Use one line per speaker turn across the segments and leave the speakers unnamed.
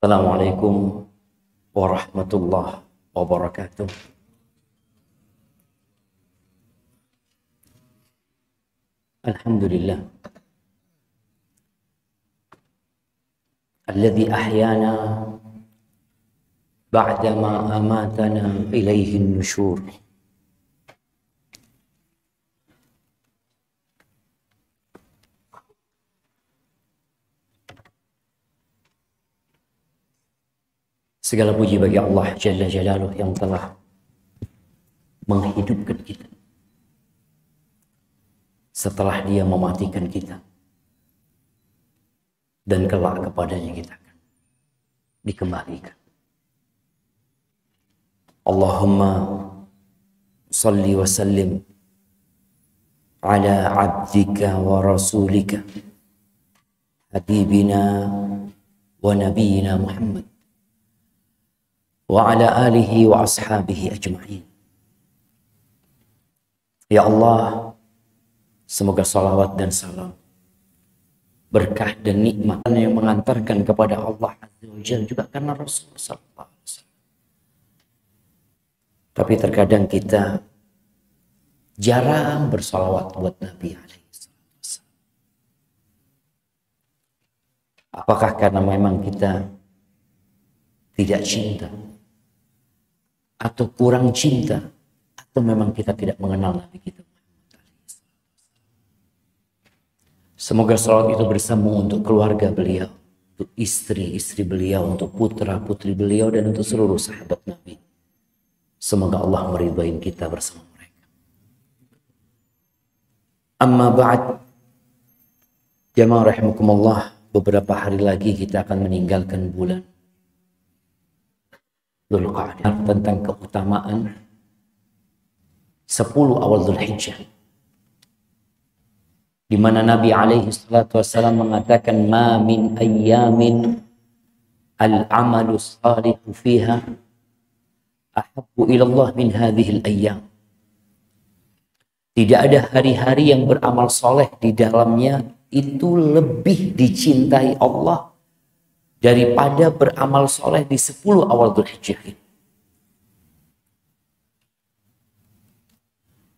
Assalamualaikum warahmatullahi wabarakatuh. Alhamdulillah alladzi ahyana ba'dama amatana ilaihi nusyur. Segala puji bagi Allah Jalla Jalaluh yang telah menghidupkan kita setelah Dia mematikan kita, dan kelak kepadanya kita akan dikembalikan. Allahumma salli wa sallim ala abdika wa rasulika habibina wa nabiyina Muhammad wa ala alihi wa ashabihi ajma'in. Ya Allah, semoga salawat dan salam, berkah dan nikmat yang mengantarkan kepada Allah Azza wa Jalla juga karena Rasulullah sallallahu alaihi wasallam. Tapi terkadang kita jarang bersalawat buat Nabi alaihi wasallam. Apakah karena memang kita tidak cinta, atau kurang cinta, atau memang kita tidak mengenal Nabi kita? Semoga salawat itu bersambung untuk keluarga beliau, untuk istri-istri beliau, untuk putra-putri beliau, dan untuk seluruh sahabat Nabi. Semoga Allah meridai kita bersama mereka. Amma ba'd, jamaah rahimakumullah, beberapa hari lagi kita akan meninggalkan bulan Dzulqa'dah, tentang keutamaan 10 awal Dzulhijjah, di mana Nabi alaihi salatu wassalam mengatakan, ma min ayyamin al-amalu salihu fiha ahabbu ilallah min hadhil ayyam. Tidak ada hari-hari yang beramal soleh di dalamnya itu lebih dicintai Allah daripada beramal soleh di 10 awal Dzulhijjah.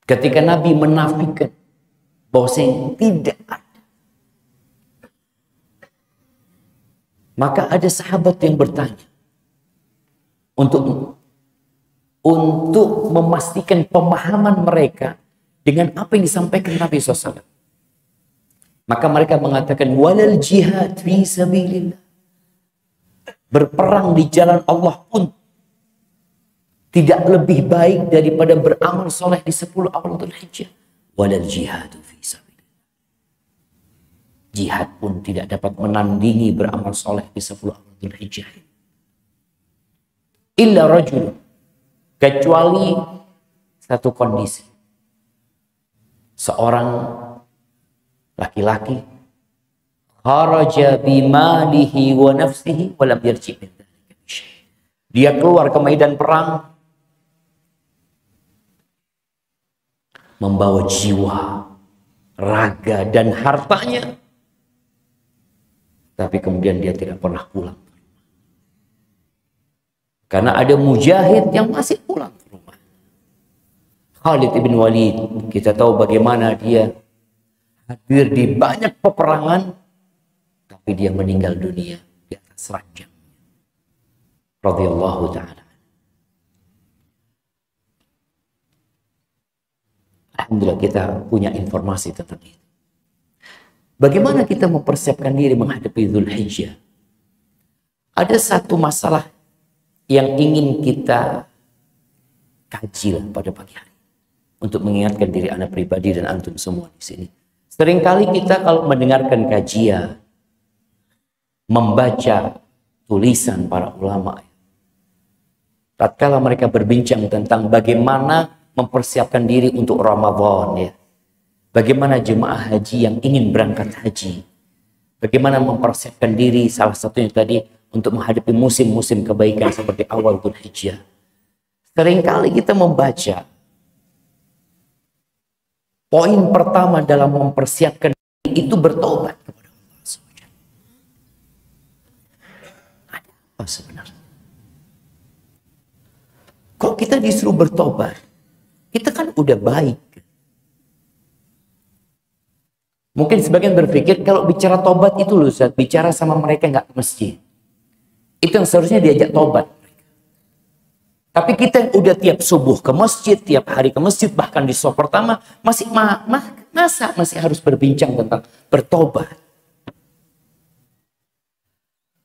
Ketika Nabi menafikan bahwasanya tidak ada, maka ada sahabat yang bertanya untuk memastikan pemahaman mereka dengan apa yang disampaikan Nabi SAW. Maka mereka mengatakan, walal jihad fi sabilillah, berperang di jalan Allah pun tidak lebih baik daripada beramal soleh di 10 awal Dzulhijjah. Walal jihad fi sabilillah, jihad pun tidak dapat menandingi beramal soleh di 10 awal Dzulhijjah. Illa rajul, kecuali satu kondisi, seorang laki-laki kharaja bimalihi wa nafsihi wa lam yarji' min dzalika bisyai'. Dia keluar ke medan perang membawa jiwa, raga, dan hartanya, tapi kemudian dia tidak pernah pulang ke rumah. Karena ada mujahid yang masih pulang ke rumah. Khalid ibn Walid, kita tahu bagaimana dia hadir di banyak peperangan, tapi dia meninggal dunia di atas ranjang. Radhiyallahu ta'ala. Alhamdulillah kita punya informasi tentang itu. Bagaimana kita mempersiapkan diri menghadapi Dzulhijjah? Ada satu masalah yang ingin kita kaji pada pagi hari, untuk mengingatkan diri Anda pribadi dan antum semua di sini. Seringkali kita kalau mendengarkan kajian, membaca tulisan para ulama, tatkala mereka berbincang tentang bagaimana mempersiapkan diri untuk Ramadan, ya, bagaimana jemaah haji yang ingin berangkat haji, bagaimana mempersiapkan diri, salah satunya tadi untuk menghadapi musim-musim kebaikan seperti awal Dzulhijjah. Seringkali kita membaca poin pertama dalam mempersiapkan diri itu bertobat kepada Allah SWT. Ada apa sebenarnya. Kok kita disuruh bertobat? Kita kan udah baik. Mungkin sebagian berpikir kalau bicara tobat itu loh, Ustaz, bicara sama mereka nggak ke masjid. Itu yang seharusnya diajak tobat. Tapi kita yang udah tiap subuh ke masjid, tiap hari ke masjid, bahkan di shop pertama, masa masih harus berbincang tentang bertobat.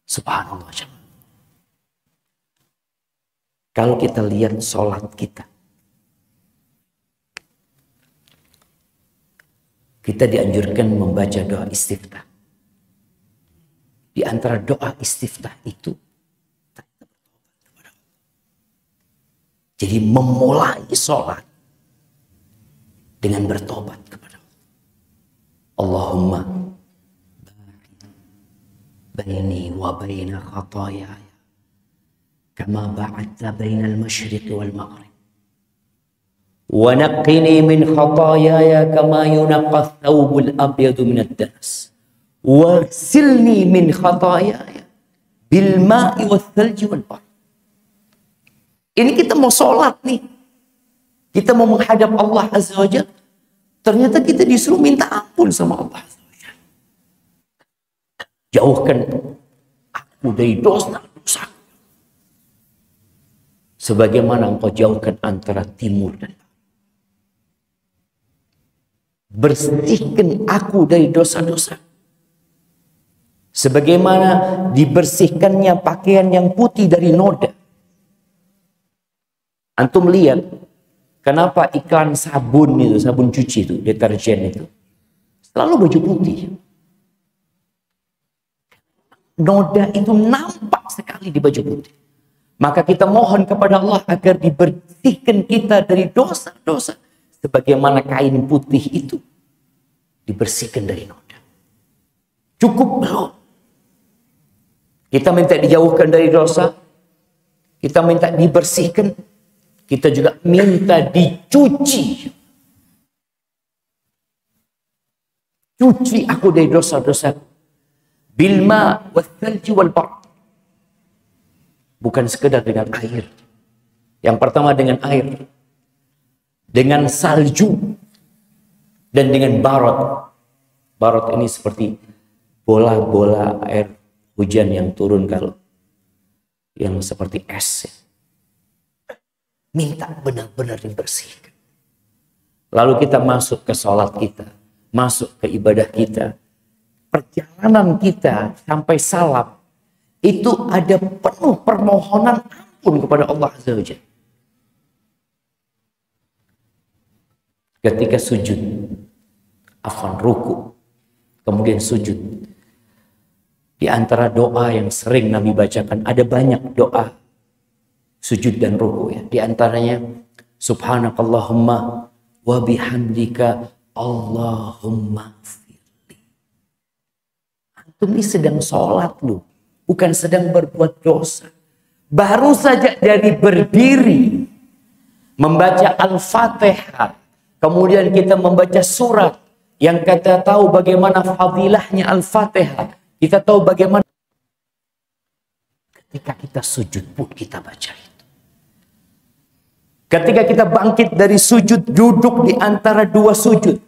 Subhanallah. Kalau kita lihat sholat kita, kita dianjurkan membaca doa istiftah. Di antara doa istiftah itu, jadi memulai sholat dengan bertobat kepada Allah. Allahumma baini wa baina khatayaya kama ba'adta baina al-masyriq wal maghrib wa naqqini min khatayaya kama yunaqqa ath-thawbul abyadu min ad-danas waghsilni min khatayaya bil ma'i wath-thalji wal barad. Ini kita mau sholat nih. Kita mau menghadap Allah Azza wa Jalla. Ternyata kita disuruh minta ampun sama Allah Azza wa Jalla. Jauhkan aku dari dosa-dosa. Sebagaimana engkau jauhkan antara timur dan barat. Bersihkan aku dari dosa-dosa. Sebagaimana dibersihkannya pakaian yang putih dari noda. Antum lihat kenapa iklan sabun itu, sabun cuci itu, deterjen itu selalu baju putih. Noda itu nampak sekali di baju putih. Maka kita mohon kepada Allah agar dibersihkan kita dari dosa-dosa sebagaimana kain putih itu dibersihkan dari noda. Cukup belum? Kita minta dijauhkan dari dosa, kita minta dibersihkan. Kita juga minta dicuci. Cuci aku dari dosa-dosa. Bilma wath-thalji wal barad. Bukan sekedar dengan air. Yang pertama dengan air. Dengan salju. Dan dengan barad. Barad ini seperti bola-bola air hujan yang turun kalau yang seperti es. Minta benar-benar dibersihkan. Lalu kita masuk ke sholat kita. Masuk ke ibadah kita. Perjalanan kita sampai salam. Itu ada penuh permohonan ampun kepada Allah Azza wa Jalla. Ketika sujud. Ruku. Kemudian sujud. Di antara doa yang sering Nabi bacakan. Ada banyak doa. Sujud dan ruku ya. Di antaranya subhanakallahumma wa bihamdika Allahumma firli. Antum ini sedang sholat loh. Bukan sedang berbuat dosa. Baru saja dari berdiri membaca Al-Fatihah. Kemudian kita membaca surat yang kita tahu bagaimana fadilahnya Al-Fatihah. Kita tahu bagaimana ketika kita sujud pun kita baca itu. Ketika kita bangkit dari sujud, duduk di antara dua sujud.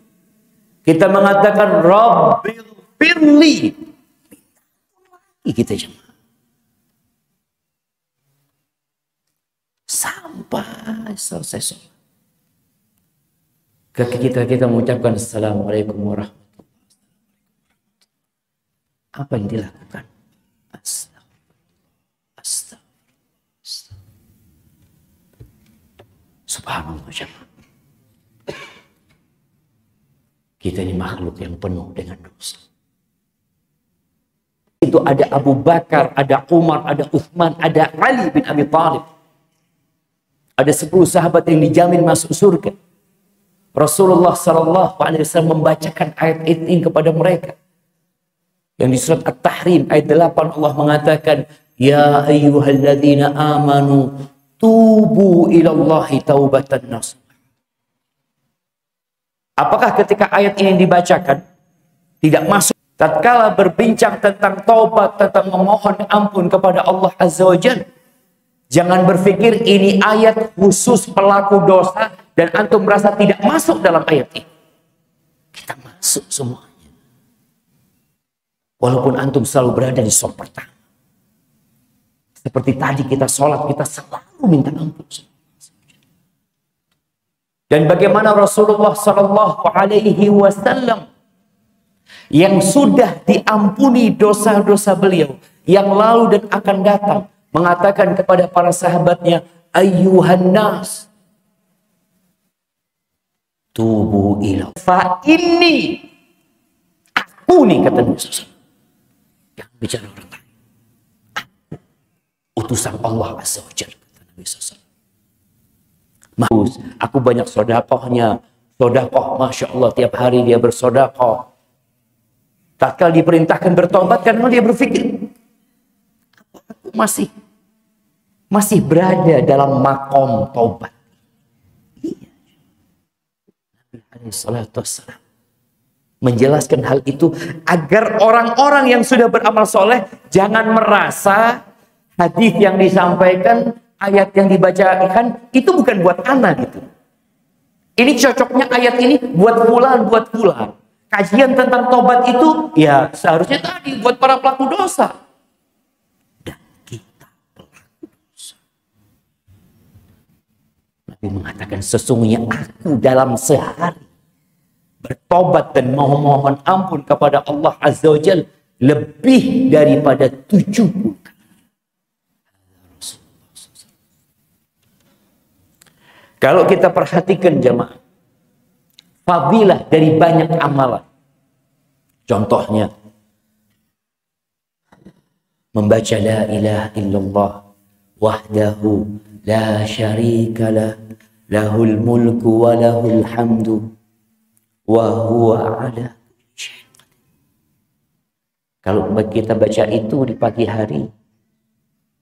Kita mengatakan, Rabbil firli. Kita jemaah. Sampai selesai sholat. Ketika kita mengucapkan Assalamualaikum warahmatullahi wabarakatuh. Apa yang dilakukan? Astagfirullah. Subhanallah jemaah. Kita ini makhluk yang penuh dengan dosa. Itu ada Abu Bakar, ada Umar, ada Uthman, ada Ali bin Abi Thalib. Ada 10 sahabat yang dijamin masuk surga. Rasulullah SAW membacakan ayat ini kepada mereka. Yang di surat At-Tahrim ayat 8 Allah mengatakan, Ya ayyuhalladzina amanu tubu ilallahi taubatan nasuh. Apakah ketika ayat ini dibacakan tidak masuk? tatkala berbincang tentang taubat, tentang memohon ampun kepada Allah Azza wa Jalla, jangan berpikir ini ayat khusus pelaku dosa dan antum merasa tidak masuk dalam ayat ini. Kita masuk semuanya. Walaupun antum selalu berada di saf pertama. Seperti tadi kita sholat, kita selalu minta ampun. Dan bagaimana Rasulullah Sallallahu Alaihi Wasallam yang sudah diampuni dosa-dosa beliau yang lalu dan akan datang, mengatakan kepada para sahabatnya, ayyuhan nas, tubu ila fa inni, aku nih kata Nabi SAW. Jangan bicara orang lain. Utusan Allah Azza wa Jalla, kata Nabi SAW. Aku banyak sodakohnya. Sodakoh, Masya Allah, tiap hari dia bersodakoh. Tatkala diperintahkan bertobat, karena dia berpikir, aku masih berada dalam makom tobat. Iya. Nabi SAW menjelaskan hal itu agar orang-orang yang sudah beramal soleh jangan merasa hadis yang disampaikan, ayat yang dibacakan itu bukan buat anak gitu. Ini cocoknya ayat ini buat fulan, buat fulan. Kajian tentang tobat itu ya seharusnya tadi buat para pelaku dosa. Dan kita pelaku dosa. Nabi mengatakan sesungguhnya aku dalam sehari bertobat dan mohon ampun kepada Allah Azza wa Jalla lebih daripada 70 kali. Kalau kita perhatikan jemaah, fadilah dari banyak amalan. Contohnya, membaca la ilaha illallah wahdahu la syarikalah lahul mulku wa lahul hamdu wa huwa ala syai'in qadir. Kalau kita baca itu di pagi hari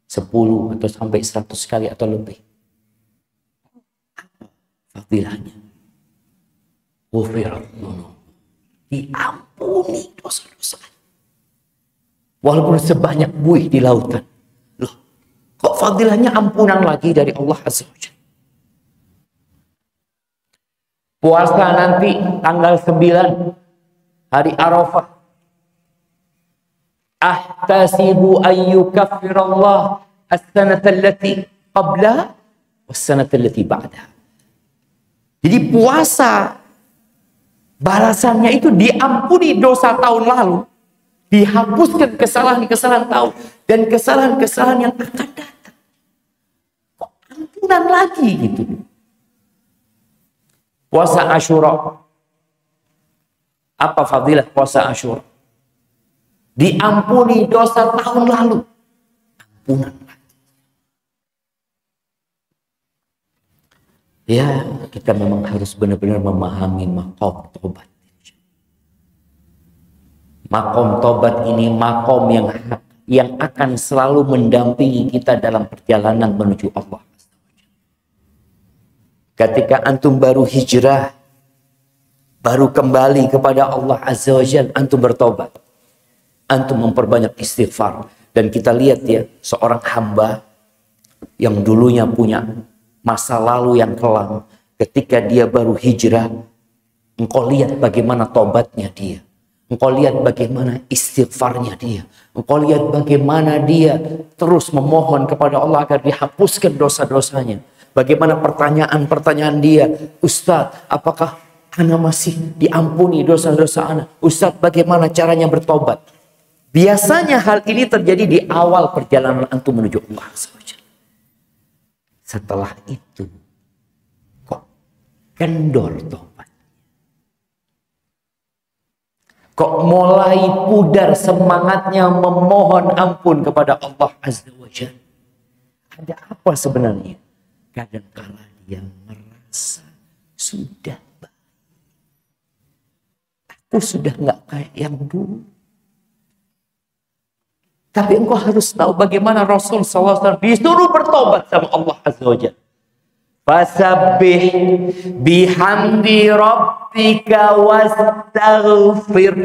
10 atau sampai 100 kali atau lebih, fadilahnya diampuni dosa-dosa. Walaupun sebanyak buih di lautan. Loh, kok fadilahnya ampunan lagi dari Allah Azza wa Jalla? Puasa nanti tanggal 9 hari Arafah. Ahtasibu ayyukaffirallah as-sanata allati qabla was-sanata allati ba'daha. Jadi puasa balasannya itu diampuni dosa tahun lalu, dihapuskan kesalahan-kesalahan tahun dan kesalahan-kesalahan yang akan datang. Kok ampunan lagi gitu? Puasa Asyura. Apa fadilah puasa Asyura? Diampuni dosa tahun lalu. Ampunan. Ya, kita memang harus benar-benar memahami makom tobat. Makom tobat ini makom yang akan selalu mendampingi kita dalam perjalanan menuju Allah. Ketika antum baru hijrah, baru kembali kepada Allah Azza wa Jalla, antum bertobat. Antum memperbanyak istighfar. Dan kita lihat ya, seorang hamba yang dulunya punya masa lalu yang kelam, ketika dia baru hijrah, engkau lihat bagaimana tobatnya dia, engkau lihat bagaimana istighfarnya dia, engkau lihat bagaimana dia terus memohon kepada Allah agar dihapuskan dosa-dosanya. Bagaimana pertanyaan-pertanyaan dia, Ustaz, apakah ana masih diampuni dosa-dosa ana? Ustaz, bagaimana caranya bertobat? Biasanya hal ini terjadi di awal perjalanan antum menuju Allah. Setelah itu, kok kendor tobat? Kok mulai pudar semangatnya memohon ampun kepada Allah Azza wa Jalla? Ada apa sebenarnya? Kadang-kala dia merasa sudah baik. Aku sudah nggak kayak yang dulu. Tapi engkau harus tahu bagaimana Rasul SAW disuruh bertobat sama Allah Azza wa Jalla. Fasabbih bihamdi rabbika wastaghfir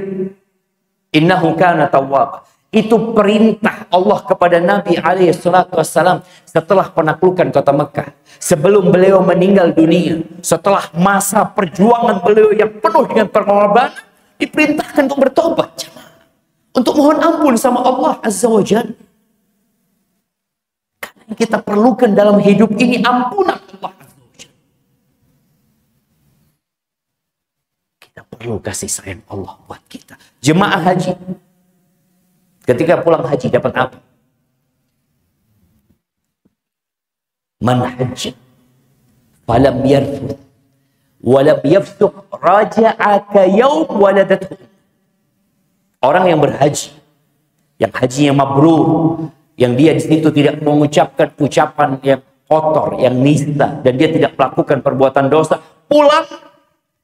Innahu kana tawwab. Itu perintah Allah kepada Nabi SAW setelah penaklukan kota Mekah. Sebelum beliau meninggal dunia, setelah masa perjuangan beliau yang penuh dengan pengorbanan, diperintahkan untuk bertobat, untuk mohon ampun sama Allah Azza wa Jalla. Karena yang kita perlukan dalam hidup ini ampunan Allah Azza wa Jalla. Kita perlu kasih sayang Allah buat kita. Jemaah haji, ketika pulang haji dapat apa? Man hajja falam yarfuth walam yafsuq raja'a ka yaum waladathu. Orang yang berhaji, yang hajinya mabrur, yang dia di situ tidak mengucapkan ucapan yang kotor, yang nista, dan dia tidak melakukan perbuatan dosa, pulang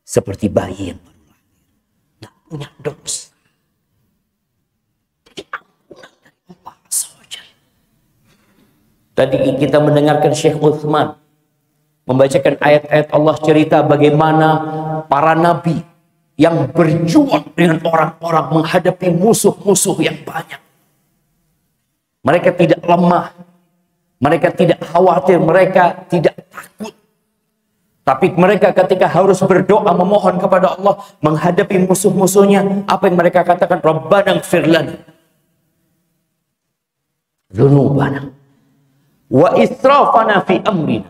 seperti bayi yang baru lahir, tidak punya dosa. Tadi kita mendengarkan Syekh Utsman membacakan ayat-ayat Allah, cerita bagaimana para nabi yang berjuang dengan orang-orang menghadapi musuh-musuh yang banyak. Mereka tidak lemah, mereka tidak khawatir, mereka tidak takut. Tapi mereka ketika harus berdoa memohon kepada Allah menghadapi musuh-musuhnya, apa yang mereka katakan? Rabbana ighfir lana dzunubana wa israfana fi amrina.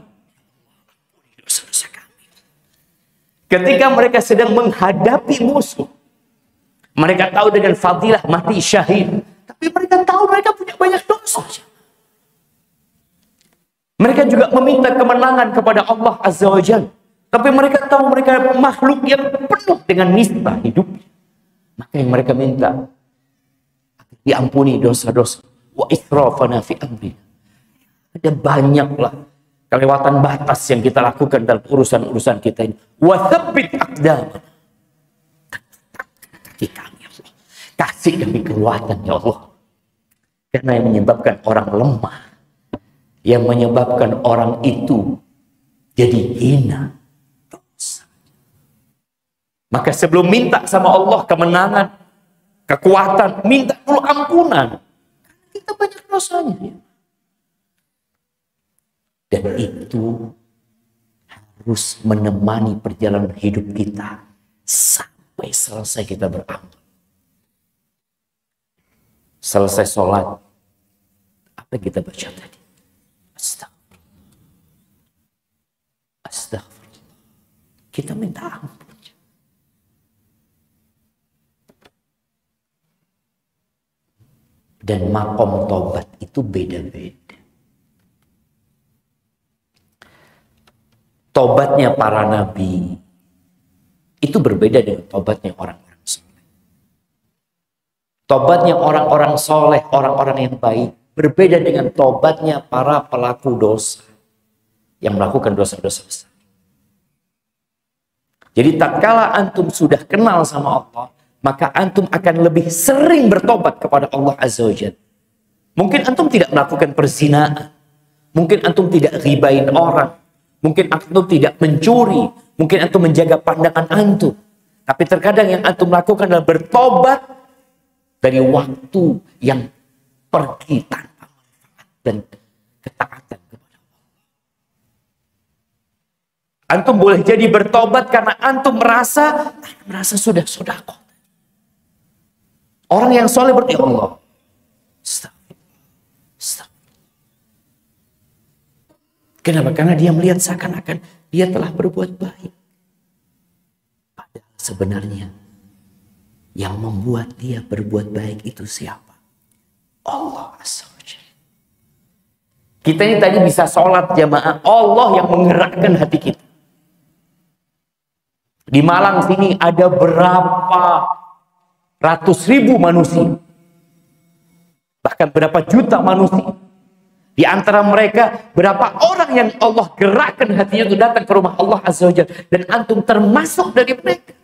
Ketika mereka sedang menghadapi musuh, mereka tahu dengan fadilah mati syahid, tapi mereka tahu mereka punya banyak dosa. Mereka juga meminta kemenangan kepada Allah Azza wa Jalla, tapi mereka tahu mereka makhluk yang penuh dengan nista hidupnya. Maka yang mereka minta diampuni dosa-dosa. Wa israfana fi amrina. Ada banyaklah kelewatan batas yang kita lakukan dalam urusan-urusan kita ini. Wa tsabbit aqdamana. Kaki kami ya Allah. Kasih kami kekuatan ya Allah. Karena yang menyebabkan orang lemah, yang menyebabkan orang itu jadi hina, dosa. Maka sebelum minta sama Allah kemenangan, kekuatan, minta dulu ampunan. Kita banyak dosanya ya. Dan itu harus menemani perjalanan hidup kita sampai selesai kita beramal. Selesai sholat, apa yang kita baca tadi? Astagfirullah. Astagfirullah. Kita minta ampun. Dan makom tobat itu beda-beda. Tobatnya para nabi itu berbeda dengan tobatnya orang-orang soleh. Tobatnya orang-orang soleh, orang-orang yang baik, berbeda dengan tobatnya para pelaku dosa yang melakukan dosa-dosa besar. Jadi tatkala antum sudah kenal sama Allah, maka antum akan lebih sering bertobat kepada Allah Azza wa Jalla. Mungkin antum tidak melakukan perzinaan, mungkin antum tidak ribain orang, mungkin antum tidak mencuri, mungkin antum menjaga pandangan antum. Tapi terkadang yang antum lakukan adalah bertobat dari waktu yang pergi tanpa manfaat dan ketaatan kepada Allah. Antum boleh jadi bertobat karena antum merasa sudah kok. Orang yang soleh berarti Allah. Kenapa? Karena dia melihat seakan-akan dia telah berbuat baik. Padahal sebenarnya yang membuat dia berbuat baik itu siapa? Allah Azza wa Jalla. Kita ini tadi bisa sholat jamaah, Allah yang menggerakkan hati kita. Di Malang sini ada berapa ratus ribu manusia, bahkan berapa juta manusia. Di antara mereka berapa orang yang Allah gerakkan hatinya untuk datang ke rumah Allah Azza wa Jalla, dan antum termasuk dari mereka.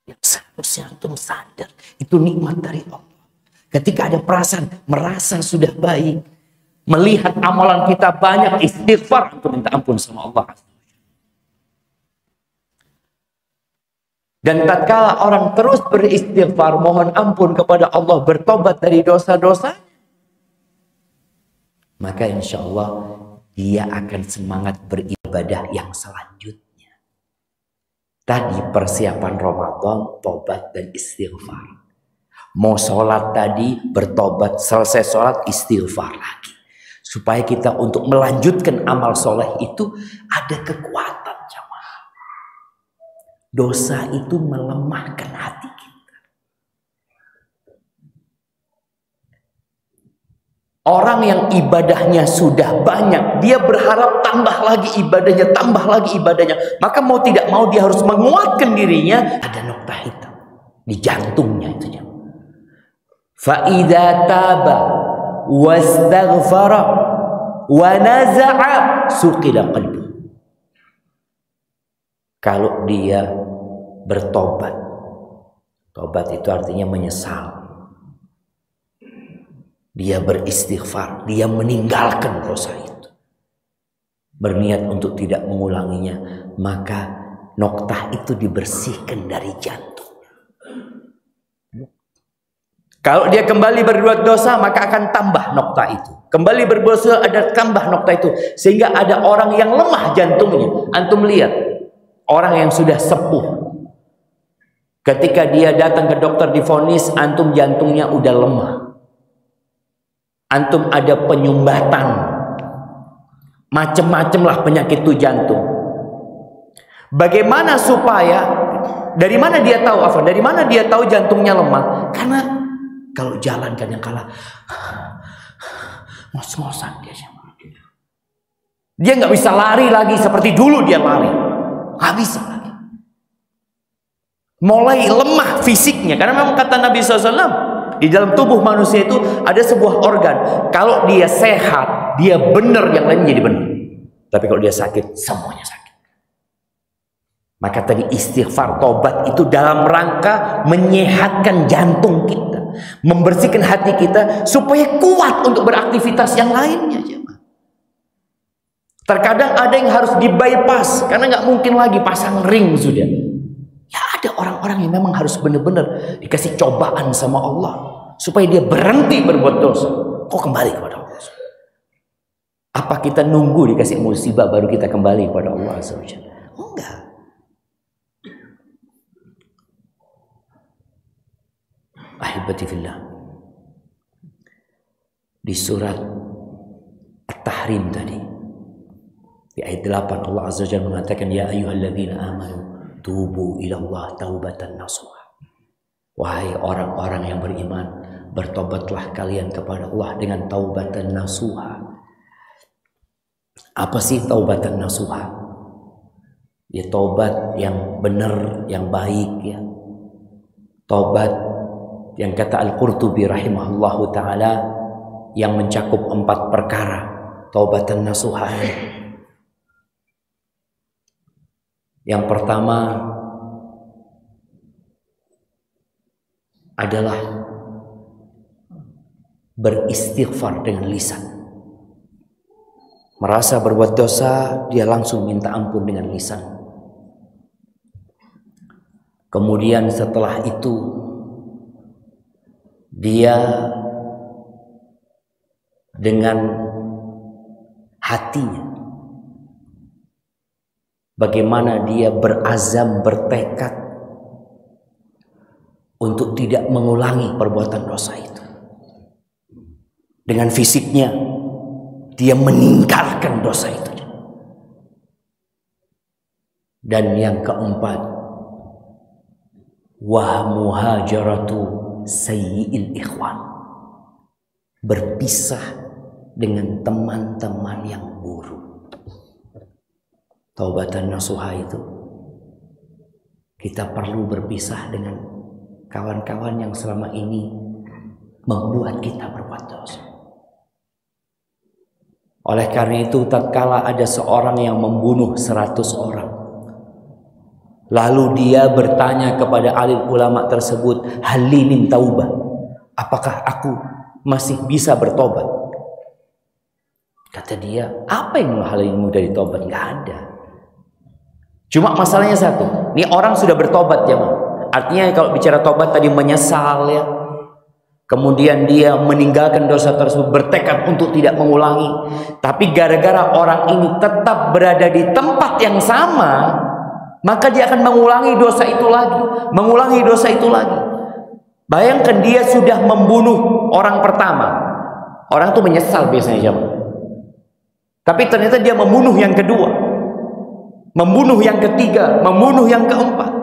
Yang seharusnya antum sadar itu nikmat dari Allah. Ketika ada perasaan merasa sudah baik, melihat amalan kita banyak, istighfar untuk minta ampun sama Allah Azza wa Jalla. Dan tatkala orang terus beristighfar, mohon ampun kepada Allah, bertobat dari dosa-dosa, maka insya Allah dia akan semangat beribadah yang selanjutnya. Tadi persiapan Ramadan, tobat dan istighfar. Mau sholat tadi, bertobat, selesai sholat, istighfar lagi. Supaya kita untuk melanjutkan amal soleh itu ada kekuatan. Dosa itu melemahkan hati kita. Orang yang ibadahnya sudah banyak, dia berharap tambah lagi ibadahnya. Maka mau tidak mau dia harus menguatkan dirinya. Ada noktah hitam di jantungnya itu. Fa idza taba wastaghfara wa naza'a suqila qalbu. Kalau dia bertobat, tobat itu artinya menyesal, dia beristighfar, dia meninggalkan dosa itu, berniat untuk tidak mengulanginya, maka noktah itu dibersihkan dari jantung. Kalau dia kembali berbuat dosa, maka akan tambah noktah itu. Kembali berdosa ada tambah noktah itu, sehingga ada orang yang lemah jantungnya. Antum lihat orang yang sudah sepuh, ketika dia datang ke dokter divonis antum jantungnya udah lemah, antum ada penyumbatan, macem-macem lah penyakit itu jantung. Bagaimana supaya, dari mana dia tahu apa? Dari mana dia tahu jantungnya lemah? Karena kalau jalan kadang kala ngos-ngosan dia nggak bisa lari lagi seperti dulu dia lari. Nggak bisa lagi. Mulai lemah fisiknya. Karena memang kata Nabi SAW, di dalam tubuh manusia itu ada sebuah organ. Kalau dia sehat, dia benar, yang lain jadi benar. Tapi kalau dia sakit, semuanya sakit. Maka tadi istighfar, tobat itu dalam rangka menyehatkan jantung kita, membersihkan hati kita supaya kuat untuk beraktivitas yang lainnya. Terkadang ada yang harus di-bypass karena nggak mungkin lagi pasang ring sudah. Ya ada orang-orang yang memang harus benar-benar dikasih cobaan sama Allah supaya dia berhenti berbuat dosa. Kok kembali kepada Allah? Apa kita nunggu dikasih musibah baru kita kembali kepada Allah? Enggak. Ahibati fillah. Di surat At-Tahrim tadi, di ayat 8 Allah Azza wa Jalla mengatakan, ya ayyuhalladzina amanu tubu ilallah taubatan nasuha. Wahai orang-orang yang beriman, bertobatlah kalian kepada Allah dengan taubatan nasuha. Apa sih taubatan nasuha? Ya taubat yang benar, yang baik ya. Taubat yang kata Al-Qurtubi rahimahullahu ta'ala yang mencakup 4 perkara. Taubatan nasuha. Yang pertama adalah beristighfar dengan lisan. Merasa berbuat dosa, dia langsung minta ampun dengan lisan. Kemudian setelah itu dia dengan hatinya, bagaimana dia berazam, bertekad untuk tidak mengulangi perbuatan dosa itu. Dengan fisiknya dia meninggalkan dosa itu. Dan yang keempat, wa muhajaratu sayyi'il ikhwan, berpisah dengan teman-teman yang buruk. Taubatan nasuha itu kita perlu berpisah dengan kawan-kawan yang selama ini membuat kita berbuat dosa. Oleh karena itu tatkala ada seorang yang membunuh 100 orang, lalu dia bertanya kepada alim ulama tersebut, hali min taubah, apakah aku masih bisa bertobat? Kata dia, apa yang menghalangimu dari tobat? Nggak ada. Cuma masalahnya satu, ini orang sudah bertobat jemaah. Artinya kalau bicara tobat tadi menyesal ya. Kemudian dia meninggalkan dosa tersebut, bertekad untuk tidak mengulangi. Tapi gara-gara orang ini tetap berada di tempat yang sama, maka dia akan mengulangi dosa itu lagi, mengulangi dosa itu lagi. Bayangkan dia sudah membunuh orang pertama. Orang itu menyesal biasanya jemaah. Tapi ternyata dia membunuh yang kedua, membunuh yang ketiga, membunuh yang keempat.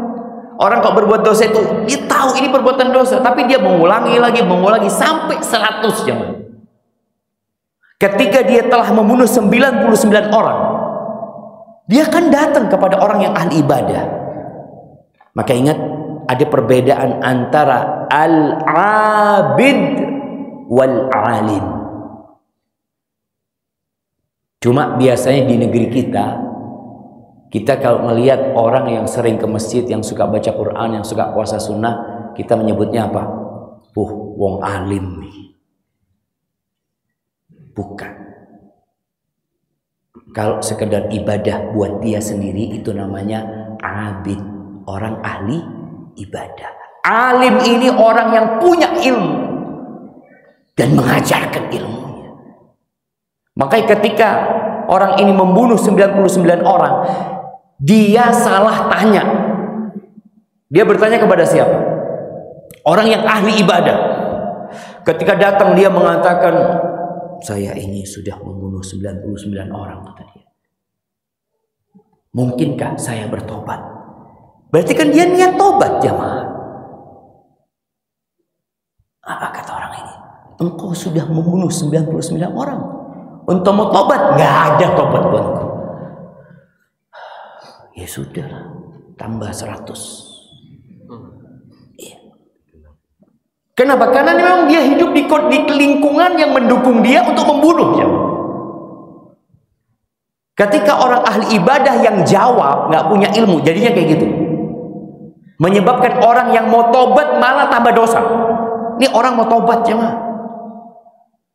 Orang kalau berbuat dosa itu, dia tahu ini perbuatan dosa, tapi dia mengulangi lagi, mengulangi sampai 100 jemaah. Ketika dia telah membunuh 99 orang, dia akan datang kepada orang yang ahli ibadah. Maka ingat, ada perbedaan antara al-abid wal-alim. Cuma biasanya di negeri kita kalau melihat orang yang sering ke masjid, yang suka baca Quran, yang suka puasa sunnah, kita menyebutnya apa? Wong alim nih. Bukan. Kalau sekedar ibadah buat dia sendiri, itu namanya abid, orang ahli ibadah. Alim ini orang yang punya ilmu dan mengajarkan ilmunya. Makanya ketika orang ini membunuh 99 orang, dia salah tanya. Dia bertanya kepada siapa? Orang yang ahli ibadah. Ketika datang dia mengatakan, saya ini sudah membunuh 99 orang, kata dia. Mungkinkah saya bertobat? Berarti kan dia niat tobat jemaah. Apa kata orang ini? Engkau sudah membunuh 99 orang. Untuk mau tobat? Nggak ada tobat buatku. Ya sudah, tambah 100. Ya. Kenapa? Karena memang dia hidup di lingkungan yang mendukung dia untuk membunuh. Ya. Ketika orang ahli ibadah yang jawab nggak punya ilmu, jadinya kayak gitu. Menyebabkan orang yang mau tobat malah tambah dosa. Ini orang mau tobat ya mah.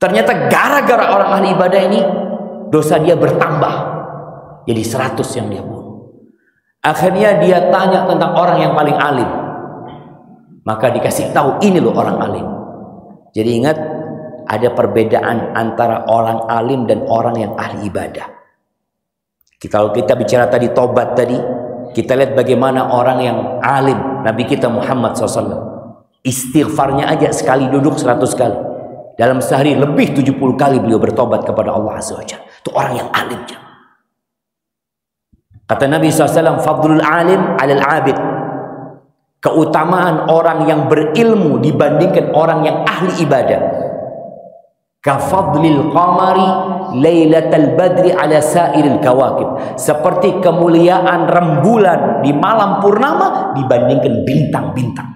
Ternyata gara-gara orang ahli ibadah ini, dosa dia bertambah. Jadi 100 yang dia bunuh. Akhirnya dia tanya tentang orang yang paling alim. Maka dikasih tahu, ini loh orang alim. Jadi ingat, ada perbedaan antara orang alim dan orang yang ahli ibadah. Kalau kita bicara tadi tobat tadi, kita lihat bagaimana orang yang alim, Nabi kita Muhammad SAW. Istighfarnya aja sekali duduk 100 kali. Dalam sehari lebih 70 kali beliau bertobat kepada Allah Azza wa Jalla. Itu orang yang alim. Kata Nabi SAW, fadlul alim alal abid. Keutamaan orang yang berilmu dibandingkan orang yang ahli ibadah. Kafadlil qamari lailatal badri ala sairil kawakib. Seperti kemuliaan rembulan di malam purnama dibandingkan bintang-bintang.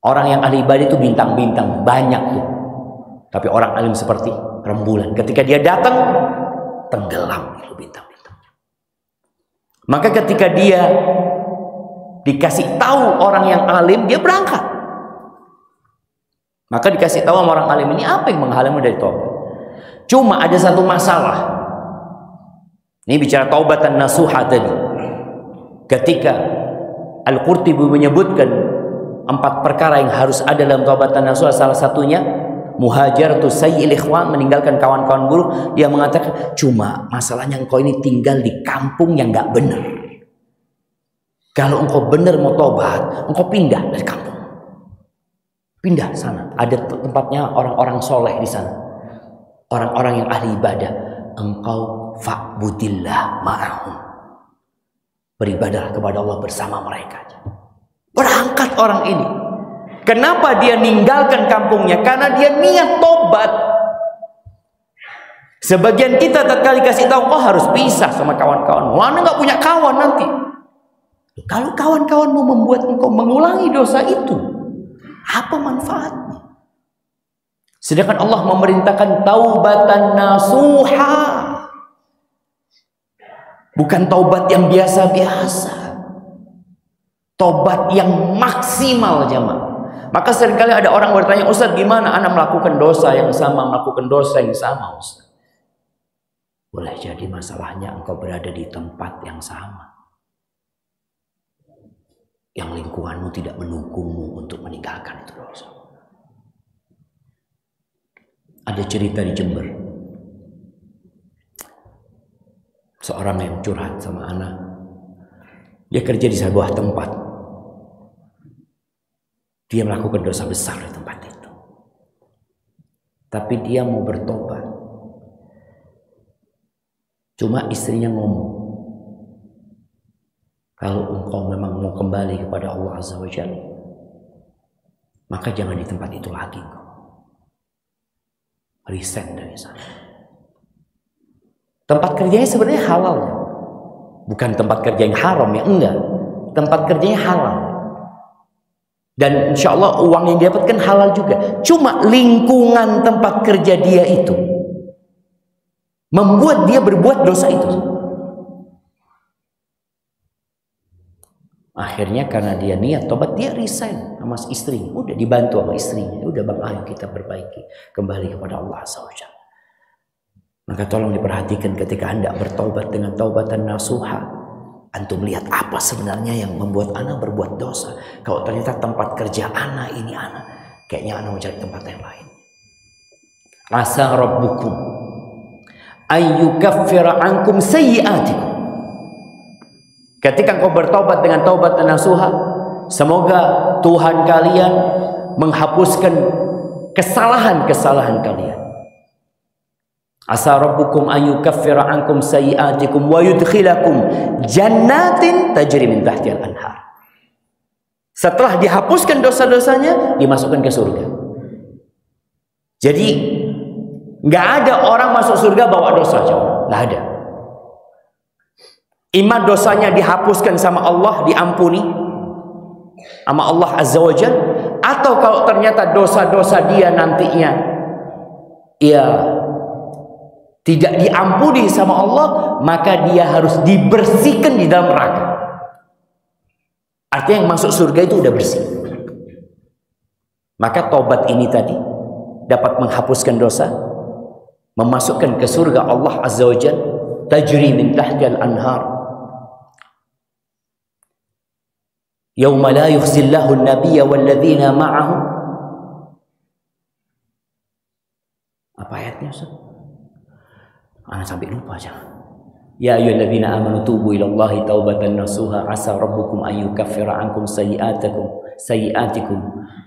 Orang yang ahli ibadah itu bintang-bintang banyak tuh. Tapi orang alim seperti rembulan. Ketika dia datang, tenggelam itu bintang-bintang. Maka ketika dia dikasih tahu orang yang alim, dia berangkat. Maka dikasih tahu sama orang alim ini, apa yang menghalangmu dari taubat? Cuma ada satu masalah. Ini bicara taubatan nasuha tadi. Ketika Al-Qurtubi menyebutkan 4 perkara yang harus ada dalam taubatan nasuha, salah satunya muhajaratu sayyil ikhwan, meninggalkan kawan-kawan buruk. Dia mengatakan, cuma masalahnya engkau ini tinggal di kampung yang nggak benar. Kalau engkau benar mau tobat, engkau pindah dari kampung. Pindah sana. Ada tempatnya orang-orang soleh di sana. Orang-orang yang ahli ibadah. Engkau fa'budillah ma'ahum. Beribadahlah kepada Allah bersama mereka. Berangkat orang ini. Kenapa dia ninggalkan kampungnya? Karena dia niat tobat. Sebagian kita tatkala dikasih tahu, kau harus pisah sama kawan-kawan. Anda nggak punya kawan nanti. Kalau kawan-kawan mau membuat engkau mengulangi dosa itu, apa manfaatnya? Sedangkan Allah memerintahkan taubatan nasuha, bukan taubat yang biasa-biasa, taubat yang maksimal jemaah. Maka seringkali ada orang bertanya, Ustaz gimana anak melakukan dosa yang sama, melakukan dosa yang sama Ustaz? Boleh jadi masalahnya engkau berada di tempat yang sama, yang lingkunganmu tidak mendukungmu untuk meninggalkan itu dosa. Ada cerita di Jember, seorang yang curhat sama anak. Dia kerja di sebuah tempat, dia melakukan dosa besar di tempat itu, tapi dia mau bertobat. Cuma istrinya ngomong, kalau engkau memang mau kembali kepada Allah Azza wa Jalla, maka jangan di tempat itu lagi. Resign dari sana. Tempat kerjanya sebenarnya halal, bukan tempat kerja yang haram ya, enggak. Tempat kerjanya halal, dan insya Allah uang yang dia dapatkan halal juga. Cuma lingkungan tempat kerja dia itu membuat dia berbuat dosa itu. Akhirnya karena dia niat tobat, dia resign sama istri. Udah dibantu sama istrinya. Udah bang, ayo kita perbaiki, kembali kepada Allah Azza wa Jalla. Maka tolong diperhatikan ketika Anda bertobat dengan taubatan nasuha, antum lihat apa sebenarnya yang membuat anak berbuat dosa. Kalau ternyata tempat kerja anak ini anak, kayaknya anak mau cari tempat yang lain. Asa rabbukum ayyukaffira ankum sayyi'atikum. Ketika kau bertobat dengan taubat nasuha, semoga Tuhan kalian menghapuskan kesalahan-kesalahan kalian. Asa rabbukum ayyukaffira ankum sayyi'atikum wa yudkhilakum jannatin tajri min tahtiha al-anhar. Setelah dihapuskan dosa-dosanya, dimasukkan ke surga. Jadi nggak ada orang masuk surga bawa dosa, nggak ada. Ima dosanya dihapuskan sama Allah, diampuni sama Allah Azza wa Jalla, atau kalau ternyata dosa-dosa dia nantinya ya tidak diampuni sama Allah, maka dia harus dibersihkan di dalam neraka. Artinya yang masuk surga itu udah bersih. Maka tobat ini tadi dapat menghapuskan dosa, memasukkan ke surga Allah Azza wa Jalla, tajri min tahtiha al-anhar. Yauma la yukhzillahu an-nabiyya walladzina ma'ahu. Apa ayatnya, Ustaz? Anak sampai lupa aja. Ya ayyuhalladzina amanu tubu ilallahi taubatan nasuha asa rabbukum an yukaffira ankum sayyi'atikum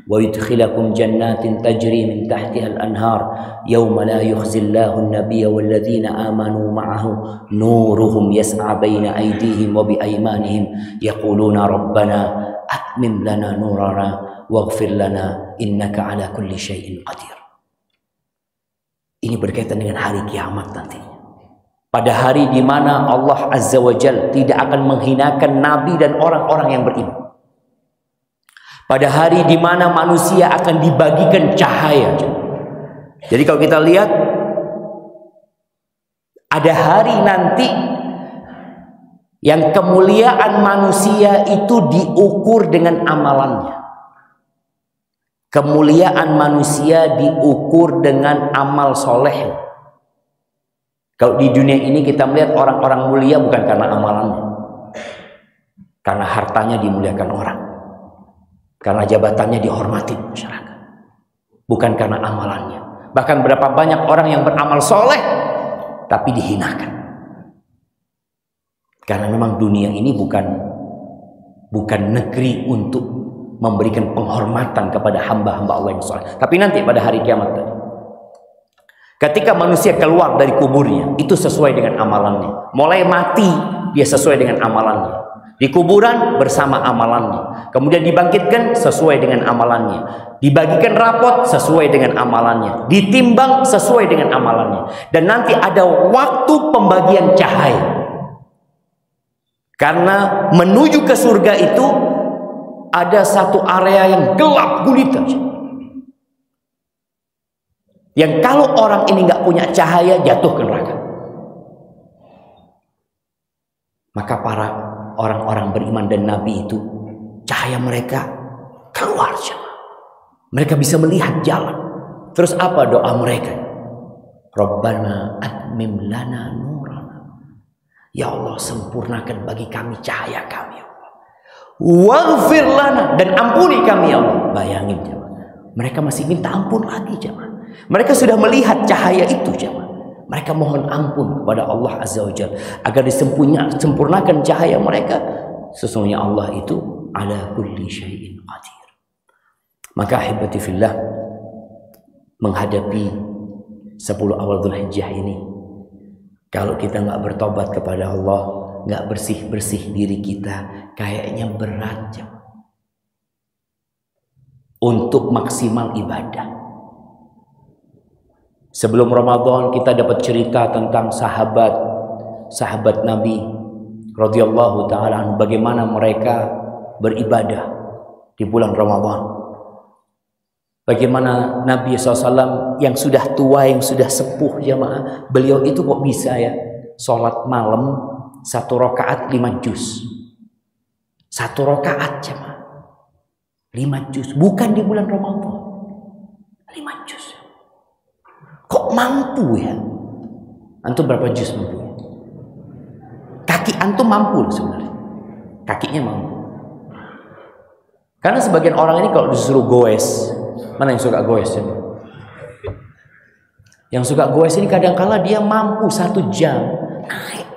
wa yudkhilakum jannatin tajri min tahtiha al-anhar yawma la yukhzillahu an-nabiyya walladzina amanu ma'ahu nuruhum yas'a baina aydihim wa bi aymanihim yaquluna rabbana atmim lana nurana waghfir lana innaka ala kulli syai'in qadir. Ini berkaitan dengan hari kiamat nantinya. Pada hari di mana Allah Azza wa Jalla tidak akan menghinakan nabi dan orang-orang yang beriman. Pada hari di mana manusia akan dibagikan cahaya. Jadi kalau kita lihat, ada hari nanti yang kemuliaan manusia itu diukur dengan amalannya. Kemuliaan manusia diukur dengan amal soleh. Kalau di dunia ini kita melihat orang-orang mulia bukan karena amalannya, karena hartanya dimuliakan orang, karena jabatannya dihormati masyarakat, bukan karena amalannya. Bahkan berapa banyak orang yang beramal soleh tapi dihinakan, karena memang dunia ini bukan negeri untuk memberikan penghormatan kepada hamba-hamba Allah yang soleh. Tapi nanti pada hari kiamat tadi, ketika manusia keluar dari kuburnya, itu sesuai dengan amalannya. Mulai mati, dia sesuai dengan amalannya. Di kuburan bersama amalannya. Kemudian dibangkitkan sesuai dengan amalannya. Dibagikan rapot sesuai dengan amalannya. Ditimbang sesuai dengan amalannya. Dan nanti ada waktu pembagian cahaya. Karena menuju ke surga itu ada satu area yang gelap gulita, yang kalau orang ini nggak punya cahaya jatuh ke neraka. Maka para orang-orang beriman dan nabi itu cahaya mereka keluar, mereka bisa melihat jalan. Terus apa doa mereka? Rabbana atmim lana nur. Ya Allah, sempurnakan bagi kami cahaya kami, ya Allah. Waghfir lana, dan ampuni kami, ya Allah. Bayangin jemaah, mereka masih minta ampun lagi jemaah. Mereka sudah melihat cahaya itu jemaah. Mereka mohon ampun kepada Allah Azza wa Jalla agar disempurnakan cahaya mereka. Sesungguhnya Allah itu ala kulli syai'in qadir. Maka ahibati fillah, menghadapi 10 awal Dzulhijjah ini, kalau kita nggak bertobat kepada Allah, nggak bersih-bersih diri kita, kayaknya berat jemaah untuk maksimal ibadah. Sebelum Ramadan kita dapat cerita tentang sahabat Nabi radhiyallahu taala bagaimana mereka beribadah di bulan Ramadan. Bagaimana Nabi SAW yang sudah tua, yang sudah sepuh jamaah, beliau itu kok bisa ya sholat malam 1 rakaat 5 juz. 1 rakaat jamaah 5 juz, bukan di bulan Ramadan, 5 juz. Kok mampu ya? Antum berapa juz mampu? Kaki antum mampu sebenarnya. Kakinya mampu. Karena sebagian orang ini kalau disuruh goes, mana yang suka goes ya? Yang suka goes ini kadang-kala dia mampu 1 jam naik.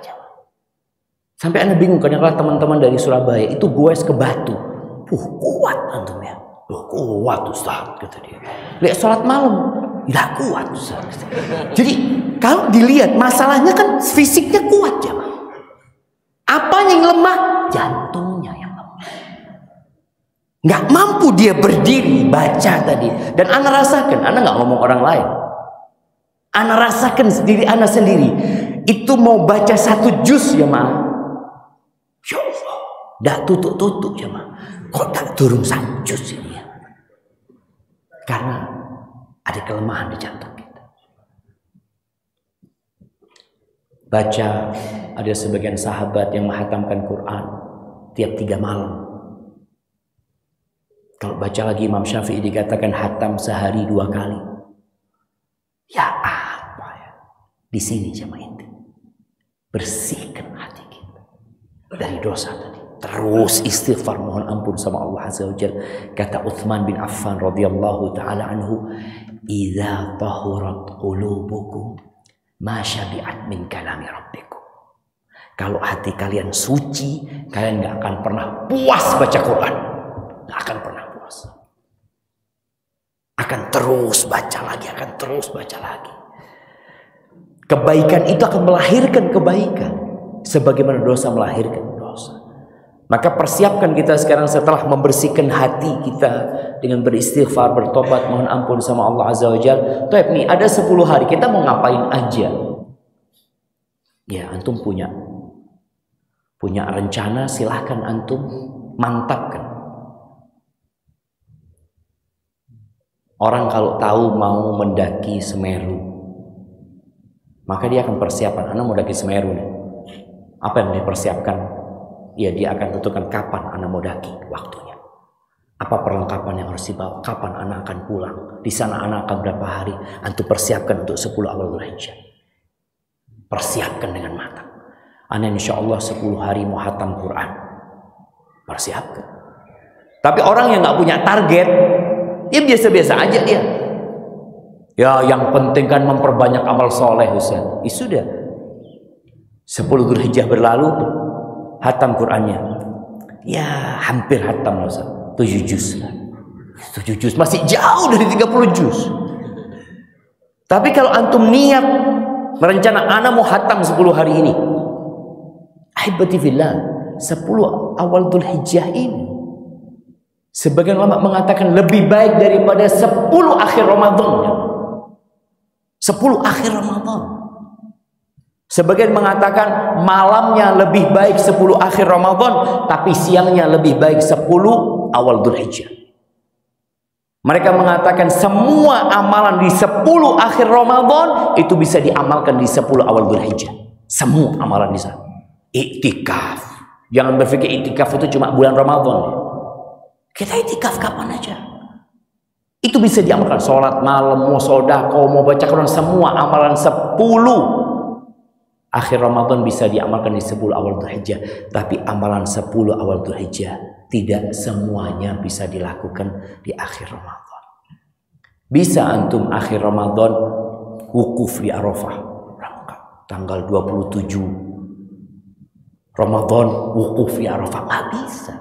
Sampai Anda bingung kadang-kala teman-teman dari Surabaya itu goes ke Batu. Kuat antum ya. Kuat Ustaz kata dia. Lihat sholat malam, tidak kuat Ustaz. Jadi kalau dilihat masalahnya kan fisiknya kuat ya. Apa yang lemah? Jantungnya yang lemah. Nggak mampu dia berdiri baca tadi. Dan Anda rasakan, Anda nggak ngomong orang lain. Anda rasakan diri Anda sendiri. Itu mau baca 1 juz ya ma. Ya Allah, dah tutup ya ma. Kok tak turun 1 juz ini ya? Karena ada kelemahan di jantung kita. Baca, ada sebagian sahabat yang menghatamkan Quran tiap 3 malam. Kalau baca lagi Imam Syafi'i dikatakan hatam sehari 2 kali. Ya apa ya? Di sini jemaah inti. Bersihkan hati kita dari dosa tadi. Terus istighfar, mohon ampun sama Allah Azza wa Jalla. Kata Utsman bin Affan radhiyallahu taala anhu, "Idza tahurat qulubukum ma syabi'at min kalami rabbikum." Kalau hati kalian suci, kalian nggak akan pernah puas baca Quran. Nggak akan pernah puas. Akan terus baca lagi, akan terus baca lagi. Kebaikan itu akan melahirkan kebaikan, sebagaimana dosa melahirkan dosa. Maka persiapkan kita sekarang setelah membersihkan hati kita dengan beristighfar, bertobat, mohon ampun sama Allah Azza wa Jalla. Taib nih, ada 10 hari kita mau ngapain aja? Ya, antum punya rencana, silahkan antum mantapkan. Orang kalau tahu mau mendaki Semeru, maka dia akan persiapan. Anda mau mendaki Semeru nih. Apa yang dipersiapkan? Ya, dia akan tentukan kapan Anda mau daki, waktunya. Apa perlengkapan yang harus dibawa? Kapan Anda akan pulang? Di sana Anda akan berapa hari? Antum persiapkan untuk 10 awal Dzulhijjah. Persiapkan dengan matang. Anda insya Allah 10 hari mau hatam Quran. Persiapkan. Tapi orang yang nggak punya target, dia biasa-biasa aja dia. Ya, yang penting kan memperbanyak amal soleh Ustaz. Ya sudah. 10 Dzulhijjah berlalu, hatam Qurannya. Ya, hampir hatam Ustaz. 7 juz. 7 juz masih jauh dari 30 juz. Tapi kalau antum niat merencana ana mau hatam 10 hari ini. Ahibati fillah, 10 awal Dzulhijjah ini sebagian ulama mengatakan lebih baik daripada 10 akhir Ramadan. 10 akhir Ramadan. Sebagian mengatakan malamnya lebih baik 10 akhir Ramadan, tapi siangnya lebih baik 10 awal Dzulhijjah. Mereka mengatakan semua amalan di 10 akhir Ramadan itu bisa diamalkan di 10 awal Dzulhijjah. Semua amalan di sana. Iktikaf. Jangan berpikir iktikaf itu cuma bulan Ramadan. Kita iktikaf kapan aja. Itu bisa diamalkan. Sholat malam, mau sedekah, mau baca Quran, semua amalan 10 Akhir Ramadan bisa diamalkan di 10 awal Dzulhijjah, tapi amalan 10 awal Dzulhijjah tidak semuanya bisa dilakukan di akhir Ramadan. Bisa antum akhir Ramadan wukuf di Arafah, tanggal 27 Ramadan wukuf di Arafah, nggak bisa.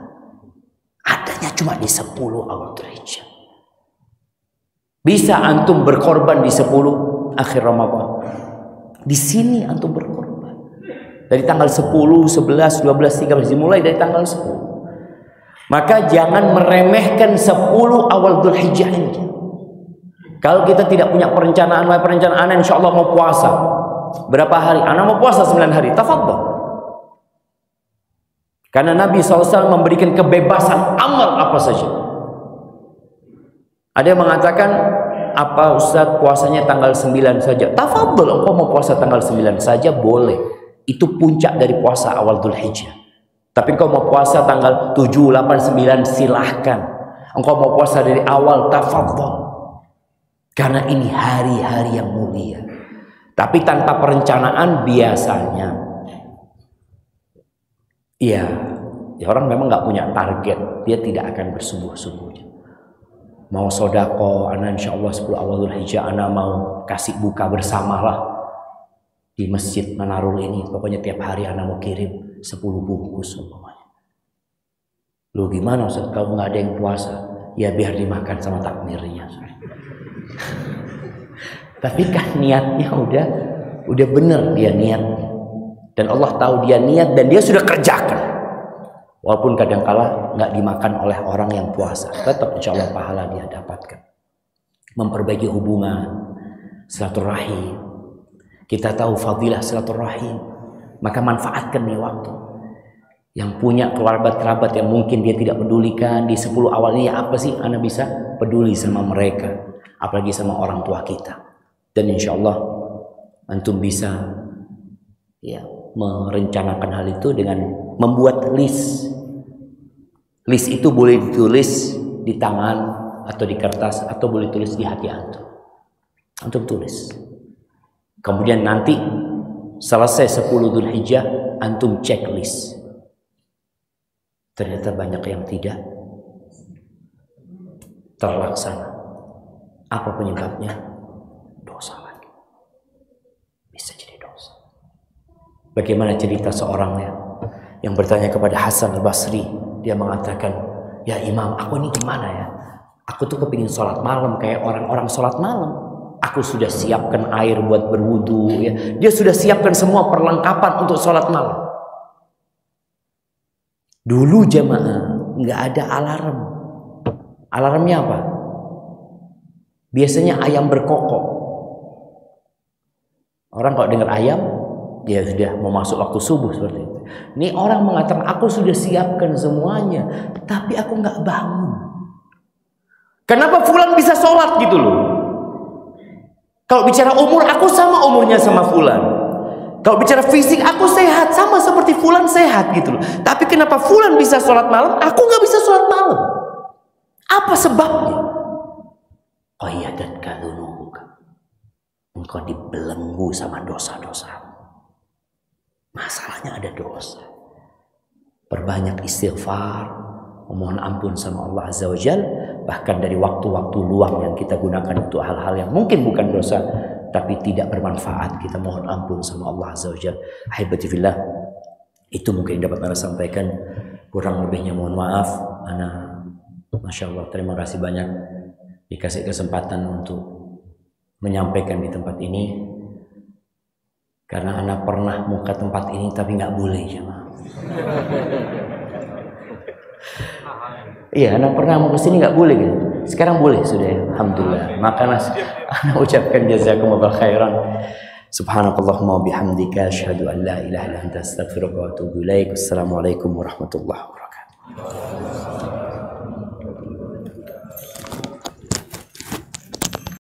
Adanya cuma di 10 awal Dzulhijjah. Bisa antum berkorban di 10 akhir Ramadan. Di sini antum berkorban. Dari tanggal 10, 11, 12, 13 dimulai dari tanggal 10. Maka jangan meremehkan 10 awal Dzulhijjah ini. Kalau kita tidak punya perencanaan insya Allah mau puasa. Berapa hari? Ana mau puasa 9 hari. Tafadhol. Karena Nabi SAW memberikan kebebasan amal apa saja. Ada yang mengatakan, apa Ustaz puasanya tanggal 9 saja? Tafadhol, engkau mau puasa tanggal 9 saja boleh. Itu puncak dari puasa awal Dzulhijjah. Tapi engkau mau puasa tanggal 7, 8, 9 silahkan. Engkau mau puasa dari awal, tafadhol. Karena ini hari-hari yang mulia. Tapi tanpa perencanaan biasanya ya orang memang nggak punya target, dia tidak akan bersungguh-sungguh. Mau sodako, ana insya Allah 10 awal Dzulhijjah ana mau kasih buka bersamalah di masjid Manarul ini. Pokoknya tiap hari ana mau kirim 10 bungkus umpamanya. Lu gimana Ustaz, kalau nggak ada yang puasa? Ya biar dimakan sama takmirnya. Tapi kan niatnya udah bener dia niatnya. Dan Allah tahu dia niat dan dia sudah kerjakan. Walaupun kadangkala nggak dimakan oleh orang yang puasa, tetap insya Allah pahala dia dapatkan. Memperbaiki hubungan, silaturahim. Kita tahu fadilah silaturahim, maka manfaatkan nih waktu. Yang punya kerabat-kerabat yang mungkin dia tidak pedulikan di 10 awal ini, apa sih Anda bisa peduli sama mereka, apalagi sama orang tua kita. Dan insya Allah antum bisa ya merencanakan hal itu dengan membuat list. List itu boleh ditulis di tangan atau di kertas atau boleh tulis di hati antum. Antum tulis. Kemudian nanti selesai 10 Dzulhijjah antum cek list. Ternyata banyak yang tidak terlaksana. Apa penyebabnya? Dosa lagi. Bisa jadi dosa. Bagaimana cerita seorang yang bertanya kepada Hasan al-Basri. Dia mengatakan, ya Imam, aku ini gimana ya? Aku tuh kepingin sholat malam kayak orang-orang sholat malam. Aku sudah siapkan air buat berwudu. Ya. Dia sudah siapkan semua perlengkapan untuk sholat malam. Dulu jemaah nggak ada alarm. Alarmnya apa? Biasanya ayam berkokok. Orang kalau dengar ayam, dia sudah mau masuk waktu subuh seperti itu. Ini orang mengatakan aku sudah siapkan semuanya, tapi aku nggak bangun. Kenapa fulan bisa sholat gitu loh? Kalau bicara umur, aku sama umurnya sama fulan. Kalau bicara fisik, aku sehat sama seperti fulan sehat gitu loh. Tapi kenapa fulan bisa sholat malam, aku nggak bisa sholat malam? Apa sebabnya? Oh iya, dan kalau engkau dibelenggu sama dosa-dosa. Masalahnya ada dosa. Perbanyak istighfar, memohon ampun sama Allah Azza wa Jal. Bahkan dari waktu-waktu luang yang kita gunakan untuk hal-hal yang mungkin bukan dosa, tapi tidak bermanfaat, kita mohon ampun sama Allah Azza wa Jal. Ahibati fillah, itu mungkin dapat Anda sampaikan. Kurang lebihnya mohon maaf. Ana, Masya Allah, terima kasih banyak dikasih kesempatan untuk menyampaikan di tempat ini. Karena anak pernah mau ke tempat ini tapi nggak boleh jemaah. Iya, anak pernah mau ke sini nggak boleh gitu. Sekarang boleh sudah ya. Alhamdulillah. Maka anak ucapkan jazakumullah khairan. Subhanakallahumma bihamdika asyhadu an la ilaha illa anta astaghfiruka wa atubu ilaik. Assalamualaikum warahmatullahi wabarakatuh.